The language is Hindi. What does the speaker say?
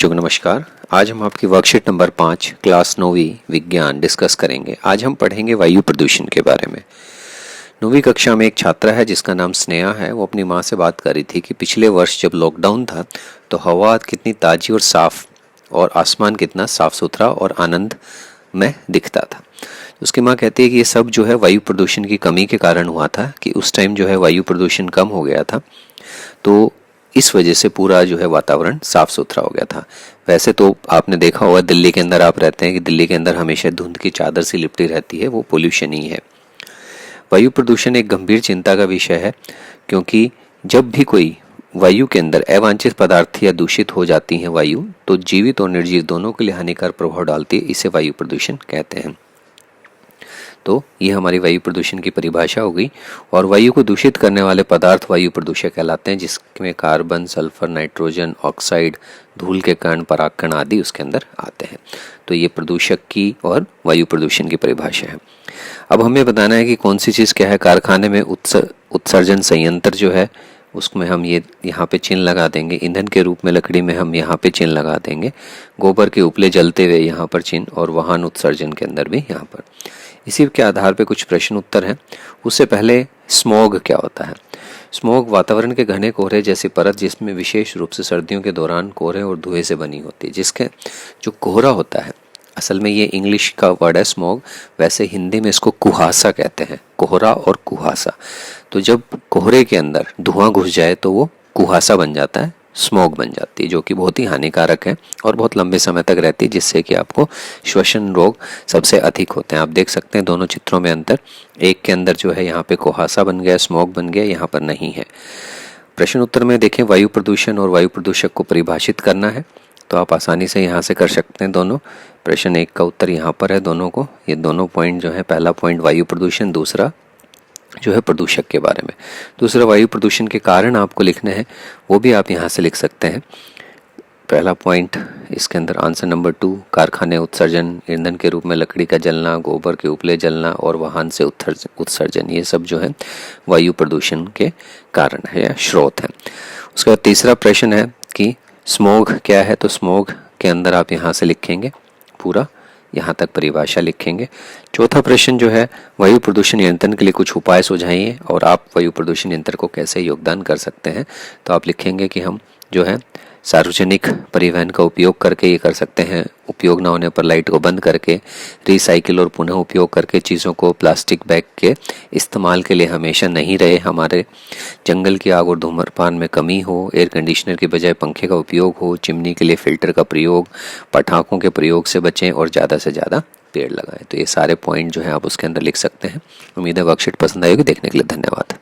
बच्चों को नमस्कार। आज हम आपकी वर्कशीट नंबर 5 क्लास 9वीं विज्ञान डिस्कस करेंगे। आज हम पढ़ेंगे वायु प्रदूषण के बारे में। 9वीं कक्षा में एक छात्रा है जिसका नाम स्नेहा है। वो अपनी माँ से बात कर रही थी कि पिछले वर्ष जब लॉकडाउन था तो हवा कितनी ताज़ी और साफ और आसमान कितना साफ सुथरा और आनंद में दिखता था। उसकी माँ कहती है कि ये सब जो है वायु प्रदूषण की कमी के कारण हुआ था, कि उस टाइम जो है वायु प्रदूषण कम हो गया था, तो इस वजह से पूरा जो है वातावरण साफ सुथरा हो गया था। वैसे तो आपने देखा होगा, दिल्ली के अंदर आप रहते हैं कि दिल्ली के अंदर हमेशा धुंध की चादर सी लिपटी रहती है, वो पोल्यूशन ही है। वायु प्रदूषण एक गंभीर चिंता का विषय है, क्योंकि जब भी कोई वायु के अंदर अवांछित पदार्थ या दूषित हो जाती हैं वायु, तो जीवित और निर्जीव दोनों के लिए हानिकारक प्रभाव डालती है। इसे वायु प्रदूषण कहते हैं। तो ये हमारी वायु प्रदूषण की परिभाषा हो गई। और वायु को दूषित करने वाले पदार्थ वायु प्रदूषक कहलाते हैं, जिसमें कार्बन, सल्फर, नाइट्रोजन, ऑक्साइड, धूल के कण, परागकण आदि उसके अंदर आते हैं। तो ये प्रदूषक की और वायु प्रदूषण की परिभाषा है। अब हमें बताना है कि कौन सी चीज़ क्या है। कारखाने में उत्सर्जन संयंत्र जो है उसमें हम ये यहाँ पे चिन्ह लगा देंगे। ईंधन के रूप में लकड़ी में हम यहाँ पे चिन्ह लगा देंगे। गोबर के उपले जलते हुए यहाँ पर चिन्ह, और वाहन उत्सर्जन के अंदर भी यहाँ पर। इसी के आधार पे कुछ प्रश्न उत्तर हैं। उससे पहले स्मॉग क्या होता है। स्मॉग वातावरण के घने कोहरे जैसी परत, जिसमें विशेष रूप से सर्दियों के दौरान कोहरे और धुएं से बनी होती है। जिसके जो कोहरा होता है, असल में ये इंग्लिश का वर्ड है स्मॉग, वैसे हिंदी में इसको कुहासा कहते हैं। कोहरा और कुहासा। तो जब कोहरे के अंदर धुआं घुस जाए तो वो कुहासा बन जाता है, स्मॉग बन जाती है, जो कि बहुत ही हानिकारक है और बहुत लंबे समय तक रहती है, जिससे कि आपको श्वसन रोग सबसे अधिक होते हैं। आप देख सकते हैं दोनों चित्रों में अंतर। एक के अंदर जो है यहाँ पे कुहासा बन गया, स्मॉग बन गया, यहाँ पर नहीं है। प्रश्न उत्तर में देखें, वायु प्रदूषण और वायु प्रदूषक को परिभाषित करना है, तो आप आसानी से यहाँ से कर सकते हैं दोनों। प्रश्न 1 का उत्तर यहाँ पर है दोनों को। ये दोनों पॉइंट जो है, पहला पॉइंट वायु प्रदूषण, दूसरा जो है प्रदूषक के बारे में। दूसरा वायु प्रदूषण के कारण आपको लिखने हैं, वो भी आप यहाँ से लिख सकते हैं। पहला पॉइंट इसके अंदर आंसर नंबर 2, कारखाने उत्सर्जन, ईंधन के रूप में लकड़ी का जलना, गोबर के उपले जलना और वाहन से उत्सर्जन, ये सब जो है वायु प्रदूषण के कारण है या स्रोत है। उसके बाद तीसरा प्रश्न है कि स्मॉग क्या है। तो स्मॉग के अंदर आप यहाँ से लिखेंगे, पूरा यहाँ तक परिभाषा लिखेंगे। चौथा प्रश्न जो है, वायु प्रदूषण नियंत्रण के लिए कुछ उपाय सुझाइए और आप वायु प्रदूषण नियंत्रण को कैसे योगदान कर सकते हैं। तो आप लिखेंगे कि हम जो है सार्वजनिक परिवहन का उपयोग करके ये कर सकते हैं। उपयोग ना होने पर लाइट को बंद करके, रिसाइकिल और पुनः उपयोग करके चीज़ों को, प्लास्टिक बैग के इस्तेमाल के लिए हमेशा नहीं रहे। हमारे जंगल की आग और धूम्रपान में कमी हो, एयर कंडीशनर की बजाय पंखे का उपयोग हो, चिमनी के लिए फिल्टर का प्रयोग, पटाखों के प्रयोग से बचें और ज़्यादा से ज़्यादा पेड़ लगाएं। तो ये सारे पॉइंट जो है आप उसके अंदर लिख सकते हैं। उम्मीद है वर्कशीट पसंद आएगी। देखने के लिए धन्यवाद।